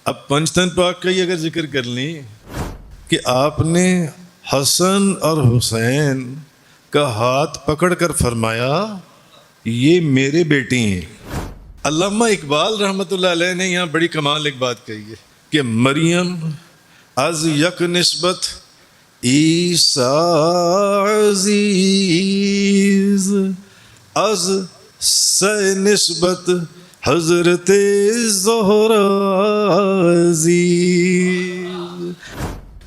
اب پنجتن پاک کا ہی اگر ذکر کر لیں کہ آپ نے حسن اور حسین کا ہاتھ پکڑ کر فرمایا یہ میرے بیٹے ہیں۔ علامہ اقبال رحمۃ اللہ علیہ نے یہاں بڑی کمال ایک بات کہی ہے کہ مریم از یک نسبت عیسیٰ عزیز از سے نسبت حضرت زہرا عزیز،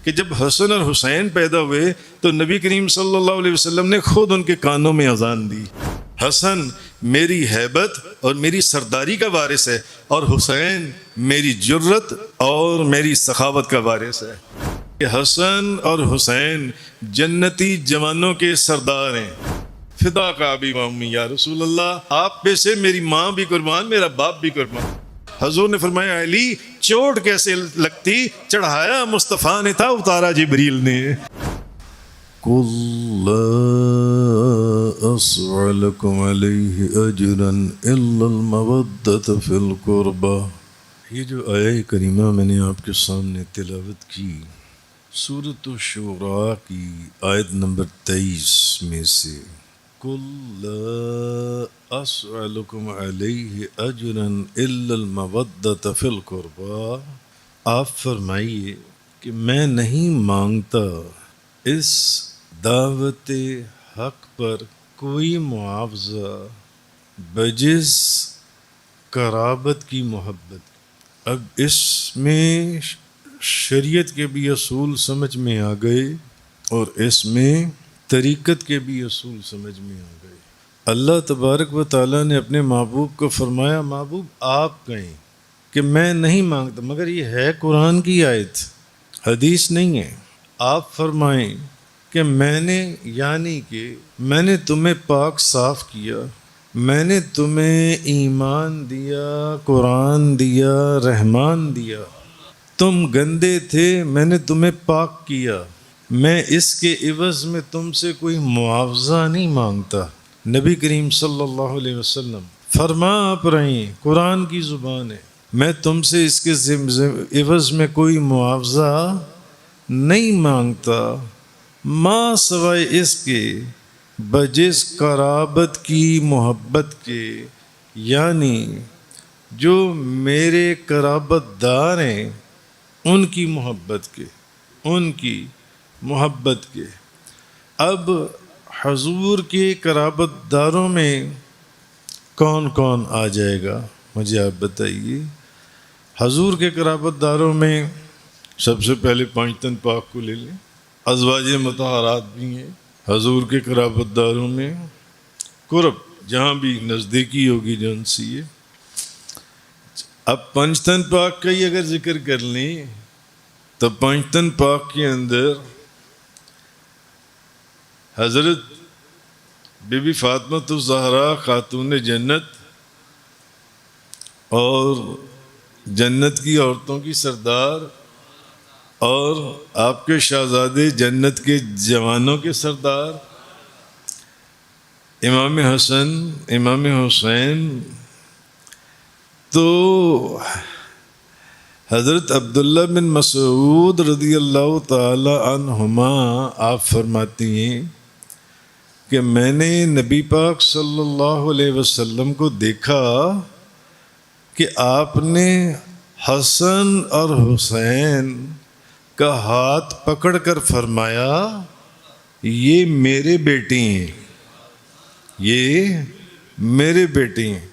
کہ جب حسن اور حسین پیدا ہوئے تو نبی کریم صلی اللہ علیہ وسلم نے خود ان کے کانوں میں اذان دی، حسن میری ہیبت اور میری سرداری کا وارث ہے اور حسین میری جرت اور میری سخاوت کا وارث ہے۔ کہ حسن اور حسین جنتی جوانوں کے سردار ہیں۔ فدا کا ابی و امی یا رسول اللہ، آپ پہ سے میری ماں بھی قربان، میرا باپ بھی قربان۔ حضور نے فرمایا علی چوٹ کیسے لگتی، چڑھایا مصطفیٰ نے تھا، اتارا جبریل نے۔ قل لا اسألکم علیہ اجرا الا المودۃ فی القربى۔ یہ جو آیہ کریمہ میں نے آپ کے سامنے تلاوت کی سورۃ الشعراء کی آیت نمبر 23 میں سے، قل لا اسألکم علیہ اجرا الا المودۃ فی القربى، آپ فرمائیے کہ میں نہیں مانگتا اس دعوت حق پر کوئی معاوضہ بجز قرابت کی محبت۔ اب اس میں شریعت کے بھی اصول سمجھ میں آ گئے اور اس میں طریقت کے بھی اصول سمجھ میں آ گئے۔ اللہ تبارک و تعالیٰ نے اپنے محبوب کو فرمایا محبوب آپ کہیں کہ میں نہیں مانگتا، مگر یہ ہے قرآن کی آیت، حدیث نہیں ہے۔ آپ فرمائیں کہ میں نے، یعنی کہ میں نے تمہیں پاک صاف کیا، میں نے تمہیں ایمان دیا، قرآن دیا، رحمان دیا، تم گندے تھے، میں نے تمہیں پاک کیا، میں اس کے عوض میں تم سے کوئی معاوضہ نہیں مانگتا۔ نبی کریم صلی اللہ علیہ وسلم فرما آپ رہیں، قرآن کی زبان ہے، میں تم سے اس کے عوض میں کوئی معاوضہ نہیں مانگتا، ماں سوائے اس کے بجز قرابت کی محبت کے، یعنی جو میرے قرابت دار ہیں ان کی محبت کے، ان کی محبت کے۔ اب حضور کے قرابت داروں میں کون کون آ جائے گا مجھے آپ بتائیے۔ حضور کے قرابت داروں میں سب سے پہلے پنجتن پاک کو لے لیں، ازواج مطہرات بھی ہیں حضور کے قرابت داروں میں، قرب جہاں بھی نزدیکی ہوگی جن سی ہے۔ اب پنجتن پاک کا ہی اگر ذکر کر لیں تو پنجتن پاک کے اندر حضرت بی بی فاطمہ الزہرا خاتون جنت اور جنت کی عورتوں کی سردار اور آپ کے شہزادے جنت کے جوانوں کے سردار امام حسن امام حسین، تو حضرت عبداللہ بن مسعود رضی اللہ تعالی عنہما آپ فرماتی ہیں کہ میں نے نبی پاک صلی اللہ علیہ وسلم کو دیکھا کہ آپ نے حسن اور حسین کا ہاتھ پکڑ کر فرمایا یہ میرے بیٹے ہیں، یہ میرے بیٹے ہیں،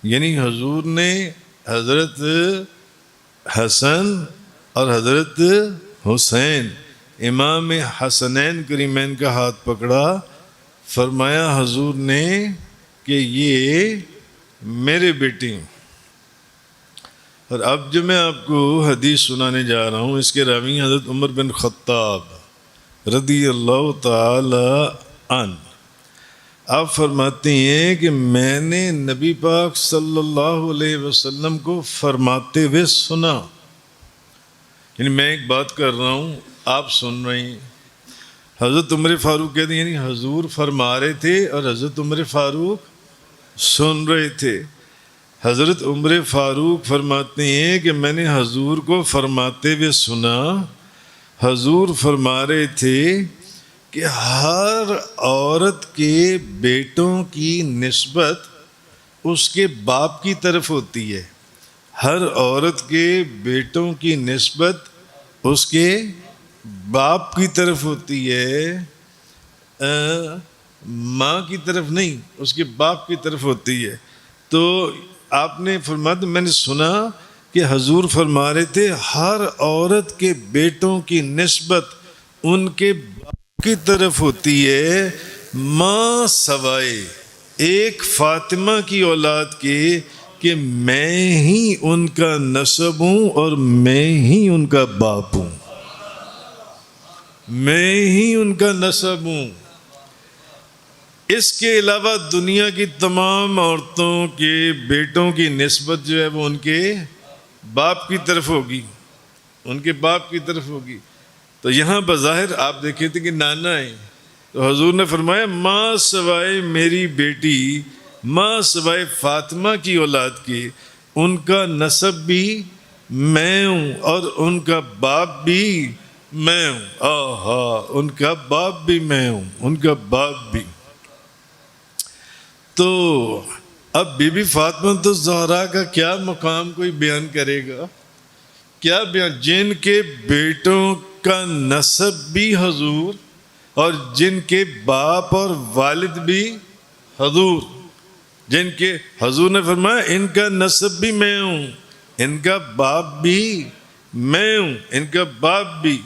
یعنی حضور نے حضرت حسن اور حضرت حسین امام حسنین کریمین کا ہاتھ پکڑا، فرمایا حضور نے کہ یہ میرے بیٹے ہیں۔ اور اب جو میں آپ کو حدیث سنانے جا رہا ہوں اس کے راوی حضرت عمر بن خطاب رضی اللہ تعالی عنہ، آپ فرماتے ہیں کہ میں نے نبی پاک صلی اللہ علیہ وسلم کو فرماتے ہوئے سنا، یعنی میں ایک بات کر رہا ہوں آپ سن رہے ہیں۔ حضرت عمر فاروق کہتے ہیں یعنی حضور فرما رہے تھے اور حضرت عمر فاروق سن رہے تھے حضرت عمر فاروق فرماتے ہیں کہ میں نے حضور کو فرماتے ہوئے سنا، حضور فرما رہے تھے کہ ہر عورت کے بیٹوں کی نسبت اس کے باپ کی طرف ہوتی ہے، ہر عورت کے بیٹوں کی نسبت اس کے باپ کی طرف ہوتی ہے، ماں کی طرف نہیں، اس کے باپ کی طرف ہوتی ہے۔ تو آپ نے فرمایا، میں نے سنا کہ حضور فرما رہے تھے ہر عورت کے بیٹوں کی نسبت ان کے باپ کی طرف ہوتی ہے، ماں سوائے ایک فاطمہ کی اولاد کے کہ میں ہی ان کا نسب ہوں اور میں ہی ان کا باپ ہوں، میں ہی ان کا نسب ہوں۔ اس کے علاوہ دنیا کی تمام عورتوں کے بیٹوں کی نسبت جو ہے وہ ان کے باپ کی طرف ہوگی، ان کے باپ کی طرف ہوگی۔ تو یہاں بظاہر آپ دیکھے تھے کہ نانا ہے، تو حضور نے فرمایا ماں سوائے میری بیٹی، ماں سوائے فاطمہ کی اولاد کی، ان کا نسب بھی میں ہوں اور ان کا باپ بھی میں ہوں۔ آہا، ان کا باپ بھی میں ہوں، ان کا باپ بھی۔ تو اب بی بی فاطمہ الزہرا کا کیا مقام کوئی بیان کرے گا؟ کیا بیان؟ جن کے بیٹوں کا نسب بھی حضور اور جن کے باپ اور والد بھی حضور، جن کے حضور نے فرمایا ان کا نسب بھی میں ہوں، ان کا باپ بھی میں ہوں، ان کا باپ بھی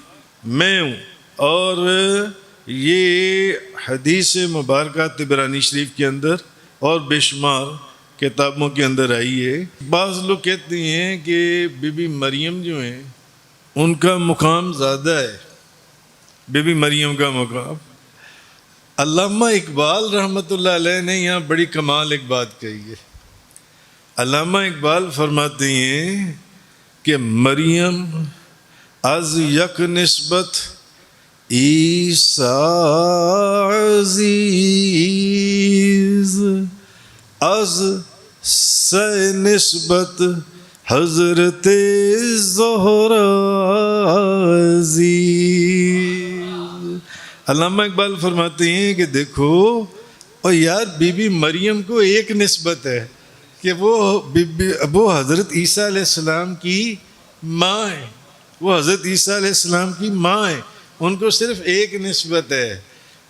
میں ہوں۔ اور یہ حدیث مبارکہ طبرانی شریف کے اندر اور بے شمار کتابوں کے اندر آئی ہے۔ بعض لوگ کہتے ہیں کہ بی بی مریم جو ہیں ان کا مقام زیادہ ہے، بی بی مریم کا مقام۔ علامہ اقبال رحمۃ اللہ علیہ نے یہاں بڑی کمال ایک بات کہی ہے۔ علامہ اقبال فرماتے ہیں کہ مریم از یک نسبت عیسی عزیز، از سے نسبت حضرت زہرا عزیز۔ علامہ اقبال فرماتے ہیں کہ دیکھو اور یار بی بی مریم کو ایک نسبت ہے کہ وہ حضرت عیسیٰ علیہ السلام کی ماں ہے، وہ حضرت عیسیٰ علیہ السلام کی ماں ہے، ان کو صرف ایک نسبت ہے۔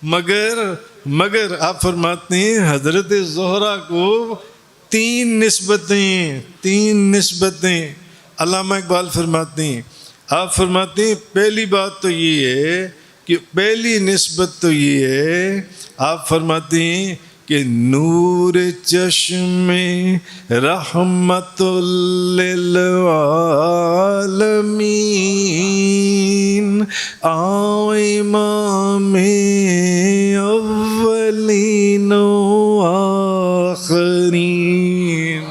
مگر آپ فرماتے ہیں حضرت زہرا کو تین نسبتیں۔ علامہ اقبال فرماتے ہیں، آپ فرماتے ہیں پہلی بات تو یہ ہے کہ پہلی نسبت تو یہ ہے، آپ فرماتے ہیں کہ نور چشم رحمت للعالمین امام اولین و آخرین۔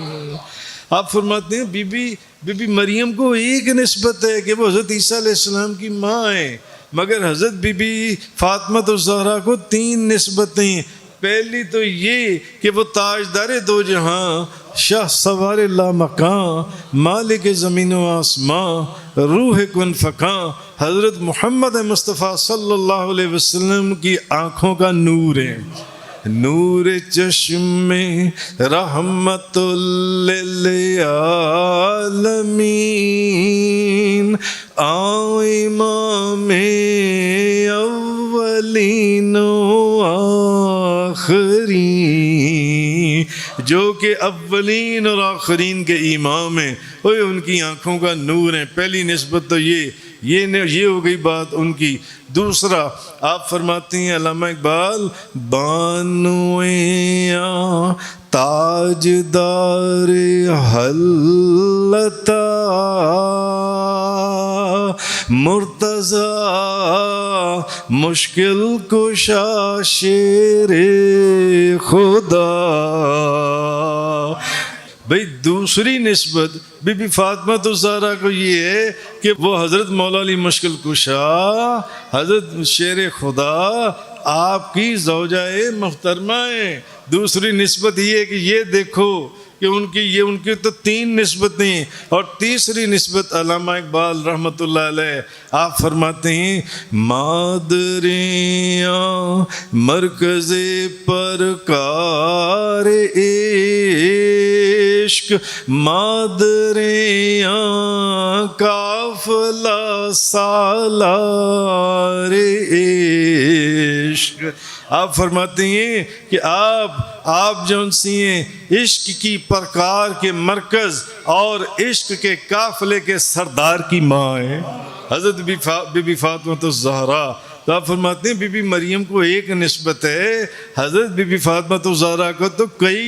آپ فرماتے ہیں بی بی مریم کو ایک نسبت ہے کہ وہ حضرت عیسیٰ علیہ السلام کی ماں ہے، مگر حضرت بی بی فاطمہ الزہرا کو تین نسبتیں۔ پہلی تو یہ کہ وہ تاجدار دو جہاں، شاہ سوار لا مکان، مالک زمین و آسمان، روح کن فکان، حضرت محمد مصطفیٰ صلی اللہ علیہ وسلم کی آنکھوں کا نور ہے۔ نور چشم رحمت للعالمین امام اولین و آخرین، جو کہ اولین اور آخرین کے امام ہیں، اوہ ان کی آنکھوں کا نور ہے۔ پہلی نسبت تو یہ ہو گئی بات ان کی۔ دوسرا آپ فرماتے ہیں علامہ اقبال بانویاں تاجدار حلتا مرتضی مشکل کشا شیر خدا۔ بھئی دوسری نسبت بی بی فاطمہ الزہرا کو یہ ہے کہ وہ حضرت مولا علی مشکل کشا، حضرت شیر خدا آپ کی زوجہ محترمہ ہیں۔ دوسری نسبت یہ ہے کہ یہ دیکھو کہ کہ ان کی تو 3 نسبتیں ہیں. اور تیسری نسبت علامہ اقبال رحمۃ اللہ علیہ آپ فرماتے ہیں مادریاں مرکز پرکار عشق، مادریاں قافلہ سالار عشق. آپ فرماتے ہیں کہ آپ جون سی ہیں عشق کی پرکار کے مرکز اور عشق کے قافلے کے سردار کی ماں ہیں حضرت بی بی فاطمہ الزہرا. تو آپ فرماتے ہیں بی بی مریم کو ایک نسبت ہے، حضرت بی بی فاطمہ الزہرا کو تو کئی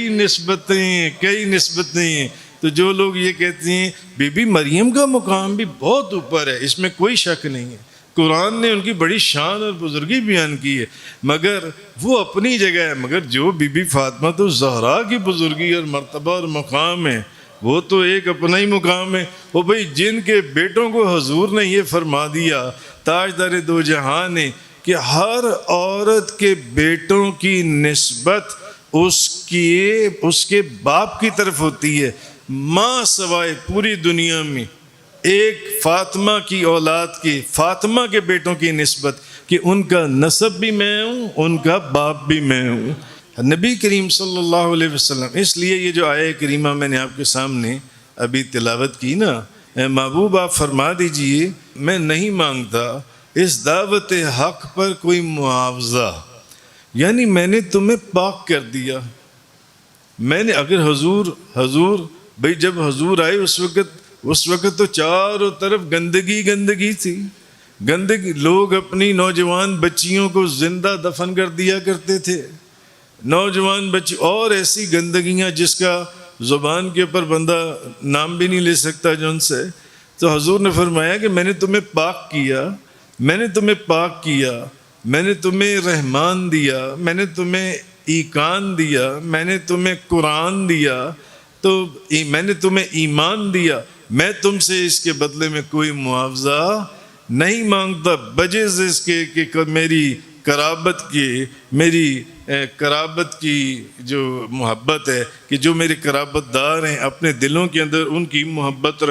نسبتیں. تو جو لوگ یہ کہتے ہیں بی بی مریم کا مقام بھی بہت اوپر ہے، اس میں کوئی شک نہیں ہے. قرآن نے ان کی بڑی شان اور بزرگی بیان کی ہے، مگر وہ اپنی جگہ ہے. مگر جو بی بی فاطمہ الزہرا کی بزرگی اور مرتبہ اور مقام ہے وہ تو ایک اپنا ہی مقام ہے. وہ بھئی جن کے بیٹوں کو حضور نے یہ فرما دیا تاجدار دو جہاں نے کہ ہر عورت کے بیٹوں کی نسبت اس کے باپ کی طرف ہوتی ہے، ماں سوائے پوری دنیا میں ایک فاطمہ کی اولاد کی، فاطمہ کے بیٹوں کی نسبت کہ ان کا نسب بھی میں ہوں، ان کا باپ بھی میں ہوں. نبی کریم صلی اللہ علیہ وسلم. اس لیے یہ جو آیہ کریمہ میں نے آپ کے سامنے ابھی تلاوت کی نا، محبوب آپ فرما دیجئے میں نہیں مانگتا اس دعوت حق پر کوئی معاوضہ، یعنی میں نے تمہیں پاک کر دیا. میں نے اگر حضور بھئی جب حضور آئے اس وقت تو چاروں طرف گندگی تھی. گندگی، لوگ اپنی نوجوان بچیوں کو زندہ دفن کر دیا کرتے تھے، نوجوان بچی، اور ایسی گندگیاں جس کا زبان کے اوپر بندہ نام بھی نہیں لے سکتا جن سے. تو حضور نے فرمایا کہ میں نے تمہیں پاک کیا، میں نے تمہیں رحمان دیا، میں نے تمہیں ایقان دیا، میں نے تمہیں قرآن دیا، تو میں نے تمہیں ایمان دیا. میں تم سے اس کے بدلے میں کوئی معاوضہ نہیں مانگتا بجز اس کے کہ میری قرابت کی جو محبت ہے، کہ جو میرے قرابت دار ہیں اپنے دلوں کے اندر ان کی محبت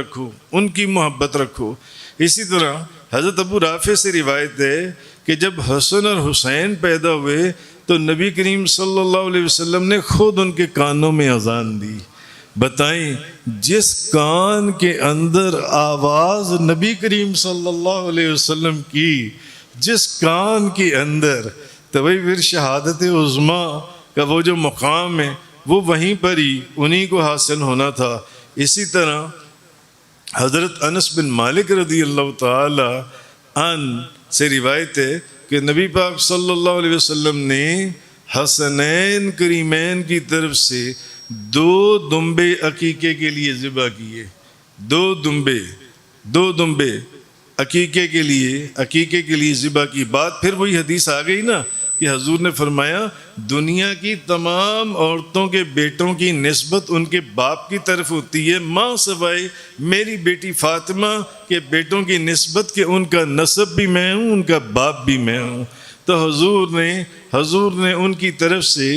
رکھو. اسی طرح حضرت ابو رافع سے روایت ہے کہ جب حسن اور حسین پیدا ہوئے تو نبی کریم صلی اللہ علیہ وسلم نے خود ان کے کانوں میں اذان دی. بتائیں جس کان کے اندر آواز نبی کریم صلی اللہ علیہ وسلم کی، جس کان کے اندر، تو وہی پھر شہادت عظمیٰ کا وہ جو مقام ہے وہ وہیں پر ہی انہی کو حاصل ہونا تھا. اسی طرح حضرت انس بن مالک رضی اللہ تعالی عنہ سے روایت ہے کہ نبی پاک صلی اللہ علیہ وسلم نے حسنین کریمین کی طرف سے 2 دمبے عقیقے کے لیے ذبح کیے. 2 دمبے عقیقے کے لیے ذبح کی. بات پھر وہی حدیث آ گئی نا کہ حضور نے فرمایا دنیا کی تمام عورتوں کے بیٹوں کی نسبت ان کے باپ کی طرف ہوتی ہے، ماں سوائے میری بیٹی فاطمہ کے بیٹوں کی نسبت کہ ان کا نسب بھی میں ہوں، ان کا باپ بھی میں ہوں. تو حضور نے ان کی طرف سے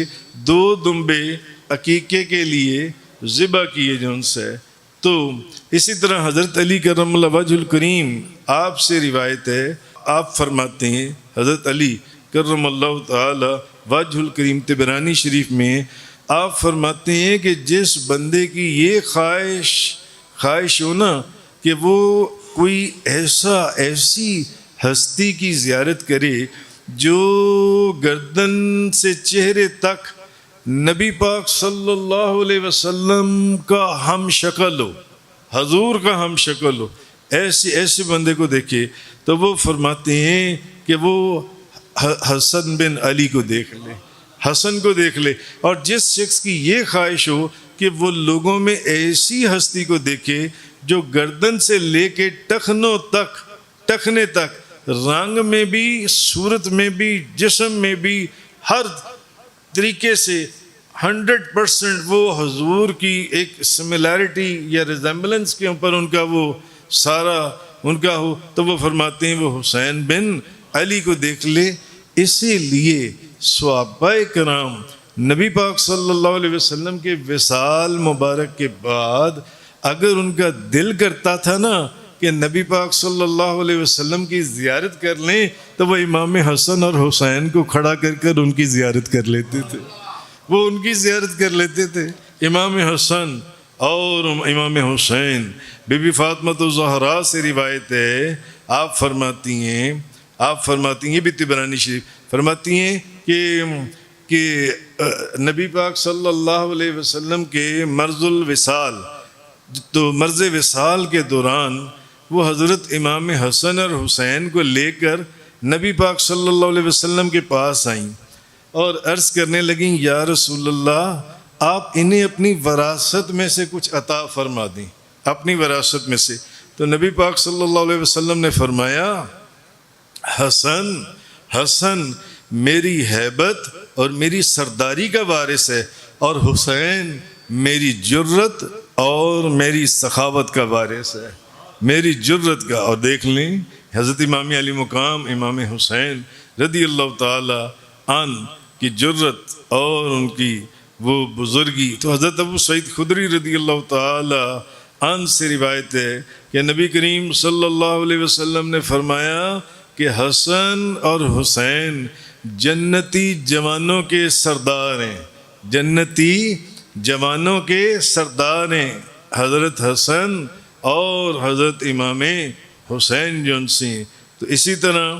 2 دمبے عقیقے کے لیے ذبح کیے جو ان سے. تو اسی طرح حضرت علی کرم اللہ وجہ الکریم آپ سے روایت ہے، آپ فرماتے ہیں حضرت علی کرم اللہ تعالی وجہ الکریم طبرانی شریف میں آپ فرماتے ہیں کہ جس بندے کی یہ خواہش ہو نا کہ وہ کوئی ایسی ہستی کی زیارت کرے جو گردن سے چہرے تک نبی پاک صلی اللہ علیہ وسلم کا ہم شکل ہو، حضور کا ہم شکل ہو، ایسے بندے کو دیکھے تو وہ فرماتے ہیں کہ وہ حسن بن علی کو دیکھ لے. اور جس شخص کی یہ خواہش ہو کہ وہ لوگوں میں ایسی ہستی کو دیکھے جو گردن سے لے کے ٹخنے تک رنگ میں بھی، صورت میں بھی، جسم میں بھی، ہر طریقے سے 100% وہ حضور کی ایک سملیرٹی یا ریزمبلنس کے اوپر ان کا وہ سارا ان کا ہو، تو وہ فرماتے ہیں وہ حسین بن علی کو دیکھ لے. اسی لیے صحابہ کرام نبی پاک صلی اللہ علیہ وسلم کے وصال مبارک کے بعد اگر ان کا دل کرتا تھا نا کہ نبی پاک صلی اللہ علیہ وسلم کی زیارت کر لیں تو وہ امام حسن اور حسین کو کھڑا کر کر ان کی زیارت کر لیتے تھے، وہ ان کی زیارت کر لیتے تھے۔ امام حسن اور امام حسین، بی بی فاطمہ الزہرا سے روایت ہے، آپ فرماتی ہیں یہ بھی طبرانی شریف فرماتی ہیں کہ نبی پاک صلی اللہ علیہ وسلم کے مرض الوصال، تو مرض وصال کے دوران وہ حضرت امام حسن اور حسین کو لے کر نبی پاک صلی اللہ علیہ وسلم کے پاس آئیں اور عرض کرنے لگیں، یا رسول اللہ آپ انہیں اپنی وراثت میں سے کچھ عطا فرما دیں، اپنی وراثت میں سے۔ تو نبی پاک صلی اللہ علیہ وسلم نے فرمایا، حسن میری ہیبت اور میری سرداری کا وارث ہے، اور حسین میری جرت اور میری سخاوت کا وارث ہے، میری جرت کا۔ اور دیکھ لیں حضرت امام علی مقام امام حسین رضی اللہ تعالی عنہ کی جرت اور ان کی وہ بزرگی، تو حضرت ابو سعید خدری رضی اللہ تعالی عنہ سے روایت ہے کہ نبی کریم صلی اللہ علیہ وسلم نے فرمایا کہ حسن اور حسین جنتی جوانوں کے سردار ہیں، جنتی جوانوں کے سردار ہیں، حضرت حسن اور حضرت امام حسین جو ان سے۔ تو اسی طرح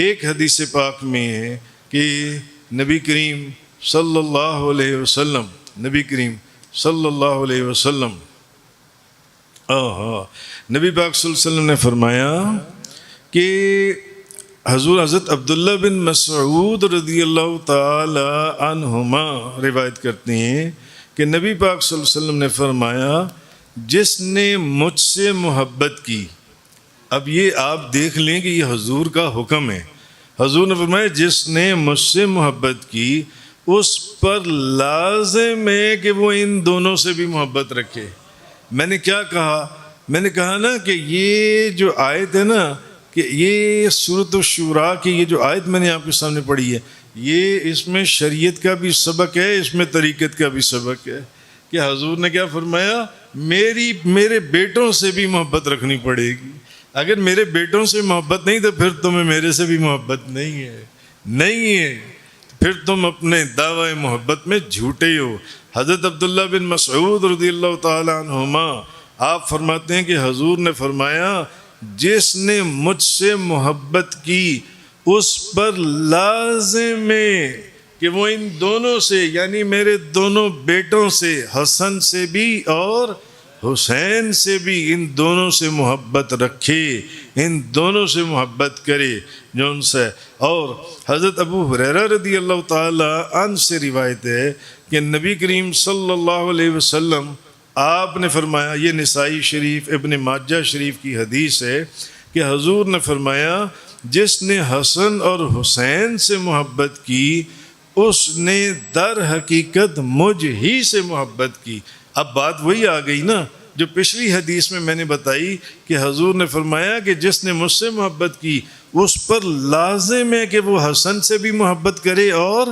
ایک حدیث پاک میں ہے کہ نبی کریم صلی اللہ علیہ وسلم نبی پاک صلی اللہ علیہ وسلم نے فرمایا کہ حضرت عبداللہ بن مسعود رضی اللہ تعالی عنہما روایت کرتے ہیں کہ نبی پاک صلی اللہ علیہ وسلم نے فرمایا، جس نے مجھ سے محبت کی، اب یہ آپ دیکھ لیں کہ یہ حضور کا حکم ہے، حضور نے فرمایا جس نے مجھ سے محبت کی اس پر لازم ہے کہ وہ ان دونوں سے بھی محبت رکھے۔ میں نے کیا کہا؟ میں نے کہا نا کہ یہ جو آیت ہے نا، کہ یہ سورۃ الشورى کی یہ جو آیت میں نے آپ کے سامنے پڑھی ہے، یہ اس میں شریعت کا بھی سبق ہے، اس میں طریقت کا بھی سبق ہے کہ حضور نے کیا فرمایا، میرے بیٹوں سے بھی محبت رکھنی پڑے گی۔ اگر میرے بیٹوں سے محبت نہیں تو پھر تمہیں میرے سے بھی محبت نہیں ہے، پھر تم اپنے دعوی محبت میں جھوٹے ہو۔ حضرت عبداللہ بن مسعود رضی اللہ تعالی عنہما آپ فرماتے ہیں کہ حضور نے فرمایا، جس نے مجھ سے محبت کی اس پر لازم ہے کہ وہ ان دونوں سے، یعنی میرے دونوں بیٹوں سے، حسن سے بھی اور حسین سے بھی، ان دونوں سے محبت رکھے، ان دونوں سے محبت کرے جو ان سے۔ اور حضرت ابو ہریرہ رضی اللہ تعالی عنہ سے روایت ہے کہ نبی کریم صلی اللہ علیہ وسلم آپ نے فرمایا، یہ نسائی شریف ابن ماجہ شریف کی حدیث ہے کہ حضور نے فرمایا، جس نے حسن اور حسین سے محبت کی اس نے در حقیقت مجھ ہی سے محبت کی۔ اب بات وہی آ گئی نا جو پچھلی حدیث میں نے بتائی کہ حضور نے فرمایا کہ جس نے مجھ سے محبت کی اس پر لازم ہے کہ وہ حسن سے بھی محبت کرے اور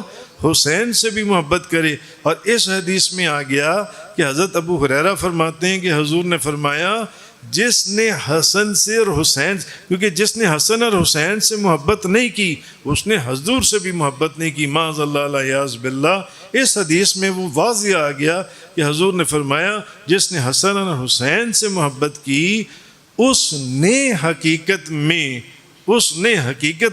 حسین سے بھی محبت کرے۔ اور اس حدیث میں آ گیا کہ حضرت ابو ہریرہ فرماتے ہیں کہ حضور نے فرمایا، جس نے حسن سے اور حسین، کیونکہ جس نے حسن اور حسین سے محبت نہیں کی اس نے حضور سے بھی محبت نہیں کی، معاذ اللہ الیاذ باللہ۔ اس حدیث میں وہ واضح آ گیا کہ حضور نے فرمایا، جس نے حسن اور حسین سے محبت کی اس نے حقیقت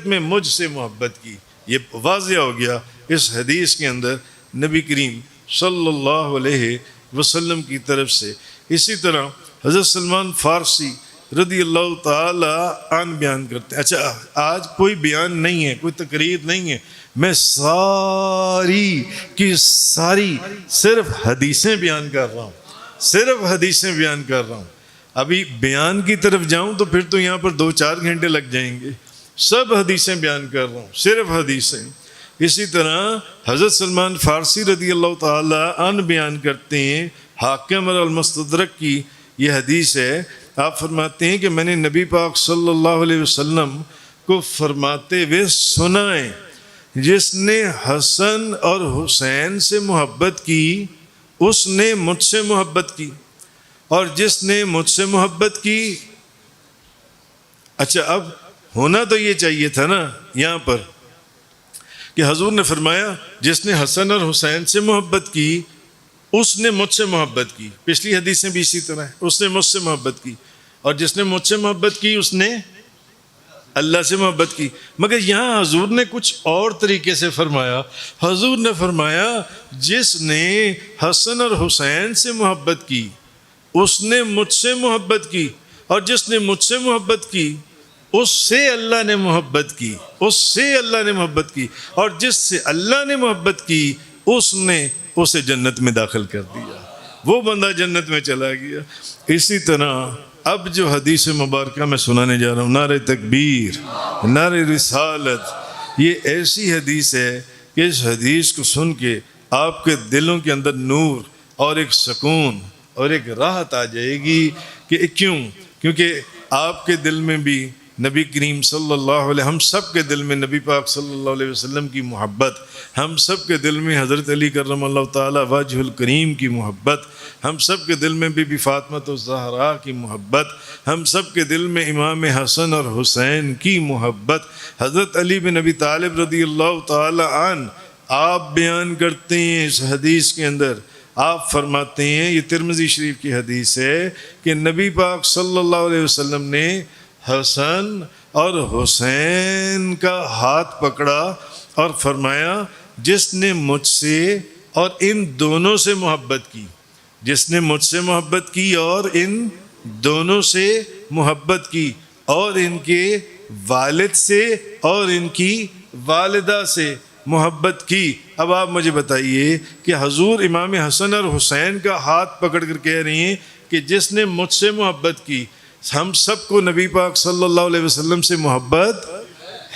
میں مجھ سے محبت کی۔ یہ واضح ہو گیا اس حدیث کے اندر نبی کریم صلی اللہ علیہ وسلم کی طرف سے۔ اسی طرح حضرت سلمان فارسی رضی اللہ تعالی عنہ بیان کرتے ہیں۔ اچھا، آج کوئی بیان نہیں ہے، کوئی تقریر نہیں ہے، میں ساری کی ساری صرف حدیثیں بیان کر رہا ہوں، ابھی بیان کی طرف جاؤں تو پھر تو یہاں پر 2-4 گھنٹے لگ جائیں گے۔ سب حدیثیں بیان کر رہا ہوں، صرف حدیثیں۔ اسی طرح حضرت سلمان فارسی رضی اللہ تعالی عنہ بیان کرتے ہیں، حاکم اور المستدرک کی یہ حدیث ہے، آپ فرماتے ہیں کہ میں نے نبی پاک صلی اللہ علیہ وسلم کو فرماتے ہوئے سنا ہے جس نے حسن اور حسین سے محبت کی اس نے مجھ سے محبت کی، اور جس نے مجھ سے محبت کی، اچھا اب ہونا تو یہ چاہیے تھا نا یہاں پر کہ حضور نے فرمایا جس نے حسن اور حسین سے محبت کی اس نے مجھ سے محبت کی، پچھلی حدیثیں بھی اسی طرح ہیں، اس نے مجھ سے محبت کی، اور جس نے مجھ سے محبت کی اس نے اللہ سے محبت کی۔ مگر یہاں حضور نے کچھ اور طریقے سے فرمایا۔ حضور نے فرمایا جس نے حسن اور حسین سے محبت کی اس نے مجھ سے محبت کی، اور جس نے مجھ سے محبت کی اس سے اللہ نے محبت کی، اس سے اللہ نے محبت کی، اور جس سے اللہ نے محبت کی اس نے اسے جنت میں داخل کر دیا، وہ بندہ جنت میں چلا گیا۔ اسی طرح اب جو حدیث مبارکہ میں سنانے جا رہا ہوں، نعرہ تکبیر، نعرہ رسالت، یہ ایسی حدیث ہے کہ اس حدیث کو سن کے آپ کے دلوں کے اندر نور اور ایک سکون اور ایک راحت آ جائے گی۔ کہ کیوں؟ کیونکہ آپ کے دل میں بھی نبی کریم صلی اللہ علیہ، ہم سب کے دل میں نبی پاک صلی اللہ علیہ وسلم کی محبت، ہم سب کے دل میں حضرت علی کرم اللہ تعالی وجہ الکریم کی محبت، ہم سب کے دل میں بی بی فاطمہ الزہرا کی محبت، ہم سب کے دل میں امام حسن اور حسین کی محبت، حضرت علی بن ابی طالب رضی اللہ تعالی عنہ۔ آپ بیان کرتے ہیں اس حدیث کے اندر، آپ فرماتے ہیں، یہ ترمذی شریف کی حدیث ہے کہ نبی پاک صلی اللہ علیہ وسلم نے حسن اور حسین کا ہاتھ پکڑا اور فرمایا جس نے مجھ سے اور ان دونوں سے محبت کی، جس نے مجھ سے محبت کی اور ان دونوں سے محبت کی، اور ان کے والد سے اور ان کی والدہ سے محبت کی۔ اب آپ مجھے بتائیے کہ حضور امام حسن اور حسین کا ہاتھ پکڑ کر کہہ رہی ہیں کہ جس نے مجھ سے محبت کی، ہم سب کو نبی پاک صلی اللہ علیہ وسلم سے محبت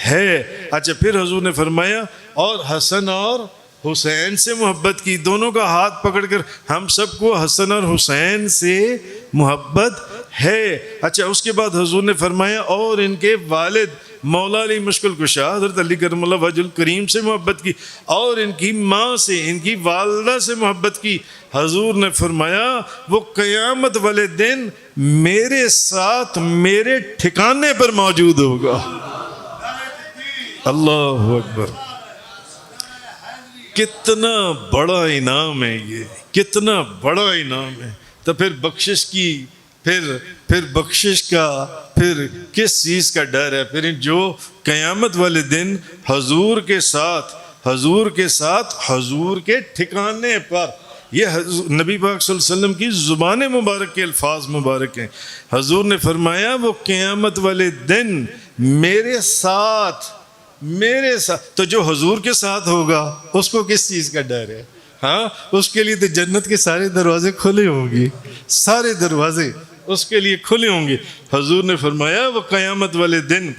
ہے۔ اچھا پھر حضور نے فرمایا اور حسن اور حسین سے محبت کی، دونوں کا ہاتھ پکڑ کر ہم سب کو حسن اور حسین سے محبت ہے۔ اچھا اس کے بعد حضور نے فرمایا اور ان کے والد مولا علی مشکل کشا حضرت علی کرم اللہ وجہ الکریم سے محبت کی، اور ان کی ماں سے، ان کی والدہ سے محبت کی۔ حضور نے فرمایا وہ قیامت والے دن میرے ساتھ میرے ٹھکانے پر موجود ہوگا۔ اللہ اکبر، کتنا بڑا انعام ہے یہ، کتنا بڑا انعام ہے۔ تو پھر بخشش کی، پھر بخشش کا پھر کس چیز کا ڈر ہے؟ پھر جو قیامت والے دن حضور کے ساتھ حضور کے ٹھکانے پر، یہ نبی پاک صلی اللہ علیہ وسلم کی زبان مبارک کے الفاظ مبارک ہیں۔ حضور نے فرمایا وہ قیامت والے دن میرے ساتھ، تو جو حضور کے ساتھ ہوگا اس کو کس چیز کا ڈر ہے؟ ہاں، اس کے لیے تو جنت کے سارے دروازے کھلے ہوں گے، سارے دروازے اس کے لیے کھلے ہوں گے۔ حضور نے فرمایا وہ قیامت والے دن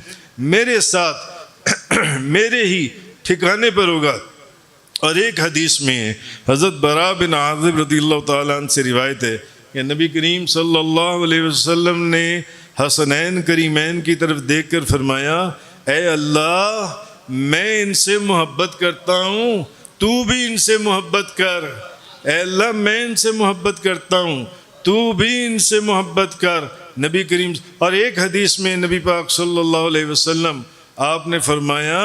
میرے ساتھ میرے ہی ٹھکانے پر ہوگا۔ اور ایک حدیث میں حضرت براء بن عازب رضی اللہ تعالیٰ عنہ سے روایت ہے کہ نبی کریم صلی اللہ علیہ وسلم نے حسنین کریمین کی طرف دیکھ کر فرمایا اے اللہ میں ان سے محبت کرتا ہوں، تو بھی ان سے محبت کر۔ اے اللہ میں ان سے محبت کرتا ہوں، تو بھی ان سے محبت کر۔ نبی کریم، اور ایک حدیث میں نبی پاک صلی اللہ علیہ وسلم آپ نے فرمایا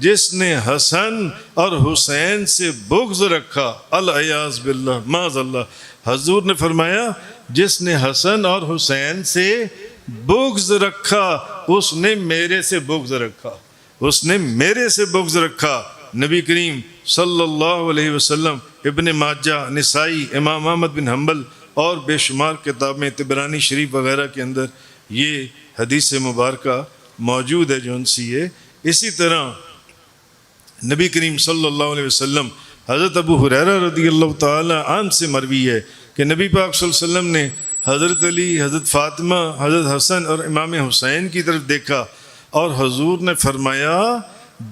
جس نے حسن اور حسین سے بغض رکھا، العیاذ باللہ معاذ اللہ، حضور نے فرمایا جس نے حسن اور حسین سے بغض رکھا اس نے میرے سے بغض رکھا، اس نے میرے سے بغض رکھا۔ نبی کریم صلی اللہ علیہ وسلم، ابن ماجہ، نسائی، امام احمد بن حنبل اور بے شمار کتابیں، طبرانی شریف وغیرہ کے اندر یہ حدیث مبارکہ موجود ہے جو ان سی ہے۔ اسی طرح نبی کریم صلی اللہ علیہ وسلم، حضرت ابو ہریرہ رضی اللہ تعالی عنہ سے مروی ہے کہ نبی پاک صلی اللہ علیہ وسلم نے حضرت علی، حضرت فاطمہ، حضرت حسن اور امام حسین کی طرف دیکھا اور حضور نے فرمایا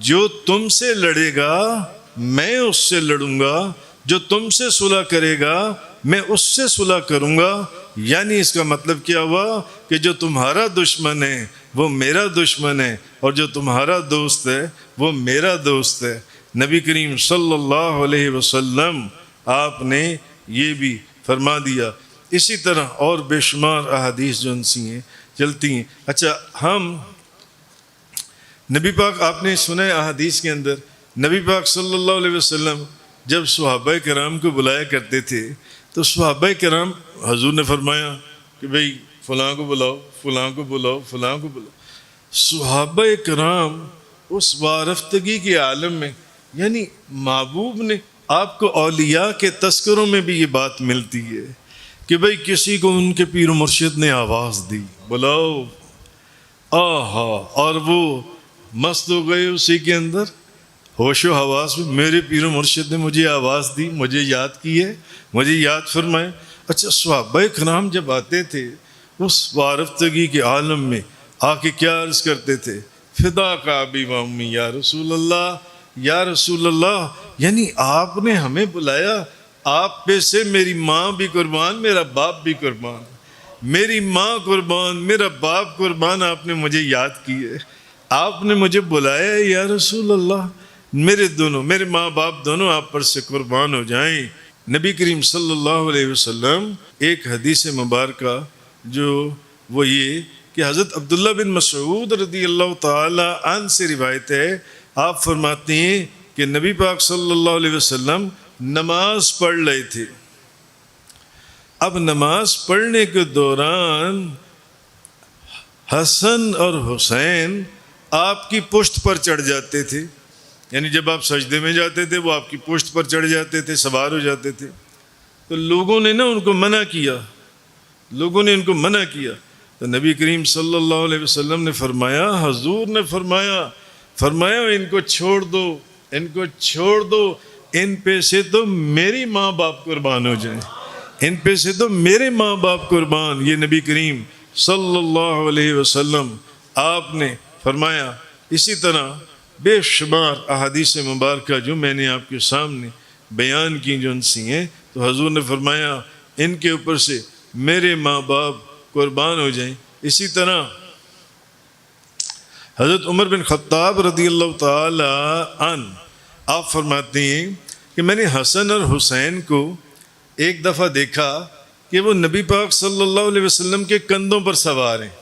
جو تم سے لڑے گا میں اس سے لڑوں گا، جو تم سے صلح کرے گا میں اس سے صلح کروں گا. یعنی اس کا مطلب کیا ہوا کہ جو تمہارا دشمن ہے وہ میرا دشمن ہے، اور جو تمہارا دوست ہے وہ میرا دوست ہے. نبی کریم صلی اللہ علیہ وسلم آپ نے یہ بھی فرما دیا. اسی طرح اور بے شمار احادیث جو ان سی ہیں چلتی ہیں. اچھا، ہم نبی پاک، آپ نے سنا ہے احادیث کے اندر نبی پاک صلی اللہ علیہ وسلم جب صحابہ کرام کو بلایا کرتے تھے تو صحابہ کرام، حضور نے فرمایا کہ بھئی فلاں کو بلاؤ، فلاں کو بلاؤ، فلاں کو بلاؤ. صحابہ کرام اس وارفتگی کے عالم میں، یعنی محبوب نے آپ کو اولیاء کے تذکروں میں بھی یہ بات ملتی ہے کہ بھئی کسی کو ان کے پیر و مرشد نے آواز دی، بلاؤ، آہا، اور وہ مست ہو گئے اسی کے اندر ہوش و حواس میں. میرے پیر و مرشد نے مجھے آواز دی، مجھے یاد کی ہے، مجھے یاد فرمائے. اچھا، صحابہ کرام جب آتے تھے اس وارفتگی کے عالم میں آ کے کیا عرض کرتے تھے؟ فدا کا ابی و امی یا رسول اللہ، یا رسول اللہ. یعنی آپ نے ہمیں بلایا، آپ پہ سے میری ماں بھی قربان، میرا باپ بھی قربان، میری ماں قربان، میرا باپ قربان، آپ نے مجھے یاد کی ہے، آپ نے مجھے بلایا یا رسول اللہ، میرے ماں باپ دونوں آپ پر سے قربان ہو جائیں. نبی کریم صلی اللہ علیہ وسلم ایک حدیث مبارکہ جو وہ یہ کہ حضرت عبداللہ بن مسعود رضی اللہ تعالی عنہ سے روایت ہے، آپ فرماتے ہیں کہ نبی پاک صلی اللہ علیہ وسلم نماز پڑھ رہے تھے. اب نماز پڑھنے کے دوران حسن اور حسین آپ کی پشت پر چڑھ جاتے تھے. یعنی جب آپ سجدے میں جاتے تھے وہ آپ کی پشت پر چڑھ جاتے تھے، سوار ہو جاتے تھے. تو لوگوں نے ان کو منع کیا، تو نبی کریم صلی اللہ علیہ وسلم نے فرمایا، حضور نے فرمایا ان کو چھوڑ دو، ان پہ سے تو میری ماں باپ قربان ہو جائیں، ان پہ سے تو میرے ماں باپ قربان. یہ نبی کریم صلی اللہ علیہ وسلم آپ نے فرمایا. اسی طرح بے شمار احادیث مبارکہ جو میں نے آپ کے سامنے بیان کی جو ان سی ہیں، تو حضور نے فرمایا ان کے اوپر سے میرے ماں باپ قربان ہو جائیں. اسی طرح حضرت عمر بن خطاب رضی اللہ تعالی عنہ آپ فرماتے ہیں کہ میں نے حسن اور حسین کو ایک دفعہ دیکھا کہ وہ نبی پاک صلی اللہ علیہ وسلم کے کندھوں پر سوار ہیں،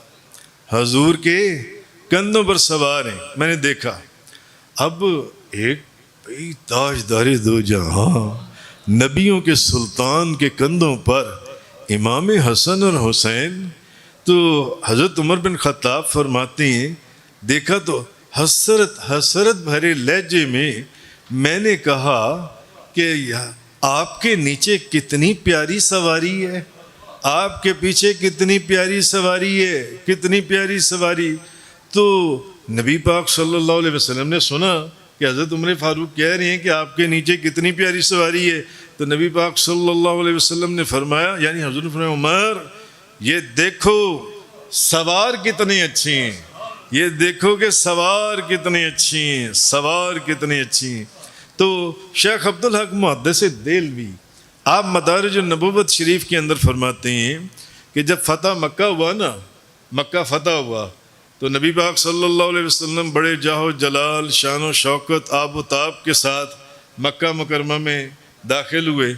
حضور کے کندھوں پر سوار ہیں، میں نے دیکھا. اب ایک تاجدار دو جہاں نبیوں کے سلطان کے کندھوں پر امام حسن اور حسین. تو حضرت عمر بن خطاب فرماتے ہیں دیکھا تو حسرت بھرے لہجے میں نے کہا کہ آپ کے نیچے کتنی پیاری سواری ہے، آپ کے پیچھے کتنی پیاری سواری. تو نبی پاک صلی اللہ علیہ وسلم نے سنا کہ حضرت عمر فاروق کہہ رہے ہیں کہ آپ کے نیچے کتنی پیاری سواری ہے. تو نبی پاک صلی اللہ علیہ وسلم نے فرمایا، یعنی حضور نے فرمایا، عمر یہ دیکھو سوار کتنے اچھی ہیں، یہ دیکھو کہ سوار کتنے اچھی ہیں. تو شیخ عبدالحق محدث دہلوی آپ مدارج النبوت شریف کے اندر فرماتے ہیں کہ جب فتح مکہ فتح ہوا تو نبی پاک صلی اللہ علیہ وسلم بڑے جاہ و جلال، شان و شوکت، آب و تاب کے ساتھ مکہ مکرمہ میں داخل ہوئے.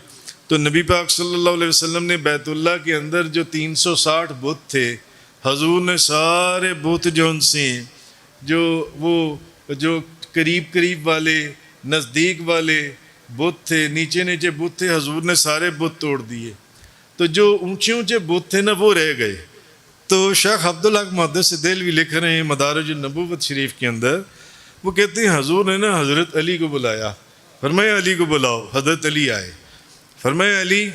تو نبی پاک صلی اللہ علیہ وسلم نے بیت اللہ کے اندر جو 360 بت تھے، حضور نے سارے بت جو ان سے جو قریب والے، نزدیک والے بت تھے، نیچے بت تھے، حضور نے سارے بت توڑ دیے. تو جو اونچے بت تھے وہ رہ گئے. تو شیخ عبدالحق محدث دہلوی لکھ رہے ہیں مدارج النبوت شریف کے اندر، وہ کہتے ہیں حضور نے حضرت علی کو بلایا، فرمایا علی کو بلاؤ. حضرت علی آئے، فرمایا علی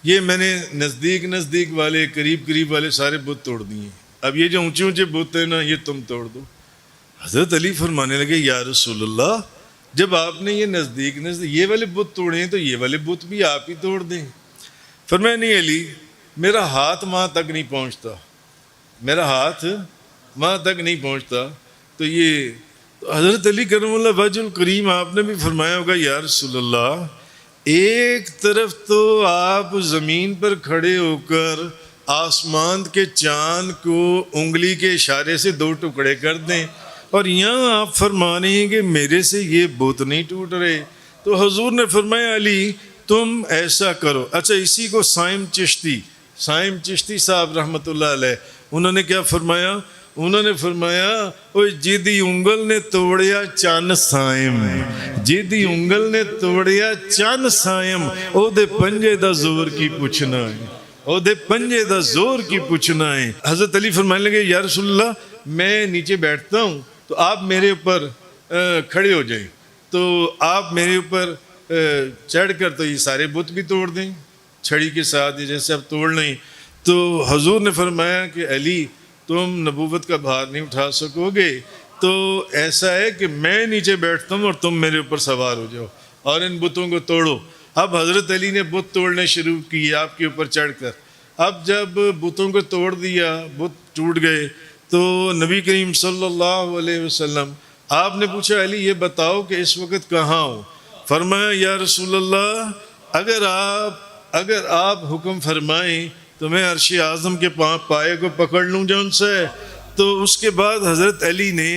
یہ میں نے نزدیک والے، قریب والے سارے بت توڑ دیے، اب یہ جو اونچے بت ہیں یہ تم توڑ دو. حضرت علی فرمانے لگے، یا رسول اللہ جب آپ نے یہ نزدیک یہ والے بت توڑے ہیں تو یہ والے بت بھی آپ ہی توڑ دیں. فرمایا نہیں علی، میرا ہاتھ وہاں تک نہیں پہنچتا. تو یہ حضرت علی کرم اللہ وجہ الکریم آپ نے بھی فرمایا ہوگا، یا رسول اللہ ایک طرف تو آپ زمین پر کھڑے ہو کر آسمان کے چاند کو انگلی کے اشارے سے 2 ٹکڑے کر دیں، اور یہاں آپ فرما رہے ہیں کہ میرے سے یہ بت نہیں ٹوٹ رہے۔ تو حضور نے فرمایا علی تم ایسا کرو۔ اچھا، اسی کو سائم چشتی صاحب رحمۃ اللہ علیہ انہوں نے کیا فرمایا؟ انہوں نے فرمایا اوے جیدی انگل نے توڑیا چن سائم، جیدی انگل نے توڑیا چن سائم، او دے پنجے دا زور کی پوچھنا ہے، او دے پنجے دا زور کی پوچھنا ہے۔ حضرت علی فرمانے لگے یا رسول اللہ میں نیچے بیٹھتا ہوں تو آپ میرے اوپر کھڑے ہو جائیں، تو آپ میرے اوپر چڑھ کر تو یہ سارے بت بھی توڑ دیں چھڑی کے ساتھ، جیسے آپ توڑ لیں۔ تو حضور نے فرمایا کہ علی تم نبوت کا بھار نہیں اٹھا سکو گے، تو ایسا ہے کہ میں نیچے بیٹھتا ہوں اور تم میرے اوپر سوار ہو جاؤ اور ان بتوں کو توڑو۔ اب حضرت علی نے بت توڑنے شروع کیے آپ کے اوپر چڑھ کر۔ اب جب بتوں کو توڑ دیا، بت ٹوٹ گئے، تو نبی کریم صلی اللہ علیہ وسلم آپ نے پوچھا علی یہ بتاؤ کہ اس وقت کہاں ہو؟ فرمایا یا رسول اللہ اگر آپ حکم فرمائیں تو میں عرش اعظم کے پائے کو پکڑ لوں جون سے۔ تو اس کے بعد حضرت علی نے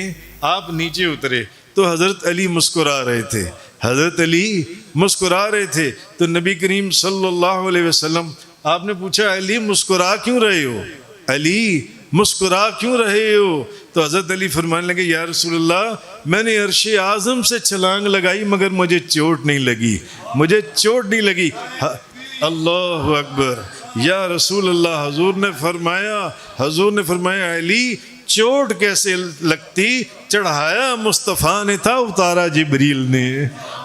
آپ نیچے اترے تو حضرت علی مسکرا رہے تھے، حضرت علی مسکرا رہے تھے۔ تو نبی کریم صلی اللہ علیہ وسلم آپ نے پوچھا علی مسکرا کیوں رہے ہو؟ علی مسکرا کیوں رہے ہو؟ تو حضرت علی فرمانے لگے یا رسول اللہ میں نے عرش اعظم سے چھلانگ لگائی مگر مجھے چوٹ نہیں لگی، مجھے چوٹ نہیں لگی۔ اللہ اکبر، یا رسول اللہ، حضور نے فرمایا علی چوٹ کیسے لگتی؟ چڑھایا مصطفیٰ نے تھا، اتارا جبریل نے،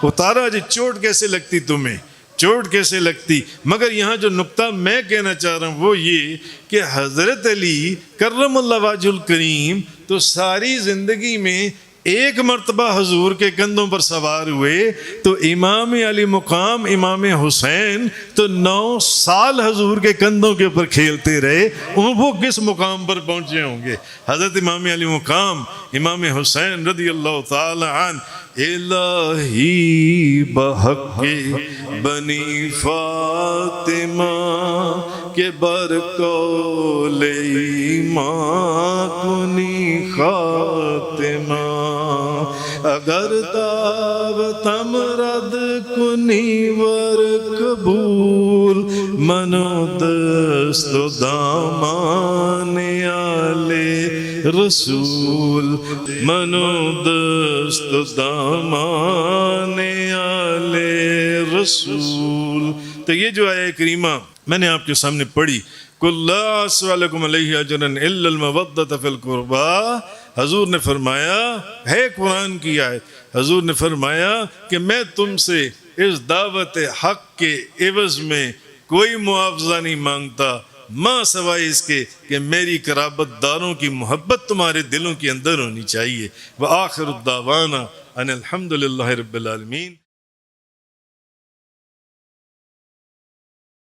اتارا جی، چوٹ کیسے لگتی تمہیں؟ چوٹ کیسے لگتی؟ مگر یہاں جو نقطہ میں کہنا چاہ رہا ہوں وہ یہ کہ حضرت علی کرم اللہ وجہ الکریم تو ساری زندگی میں ایک مرتبہ حضور کے کندھوں پر سوار ہوئے، تو امام علی مقام امام حسین تو 9 سال حضور کے کندھوں کے اوپر کھیلتے رہے، وہ کس مقام پر پہنچے ہوں گے؟ حضرت امام علی مقام امام حسین رضی اللہ تعالی عنہ الہی بحق بنی فاطمہ کے برقول ایمان کنی خاتمہ، اگر دعوت امرد کنی ور قبول، منو دست و دامان آل رسول، منو دست و دامان آل رسول۔ تو یہ جو آیہ کریمہ میں نے آپ کے سامنے پڑھی، قُلْ لَا أَسْأَلُكُمْ عَلَيْهِ أَجْرًا إِلَّا الْمَوَدَّةَ فِي الْقُرْبَى، حضور نے فرمایا ہے قرآن کی آیت، حضور نے فرمایا کہ میں تم سے اس دعوت حق کے عوض میں کوئی معاوضہ نہیں مانگتا ماں سوائے اس کے کہ میری قرابت داروں کی محبت تمہارے دلوں کے اندر ہونی چاہیے۔ وآخر الدعوانا ان الحمد للہ رب العالمین۔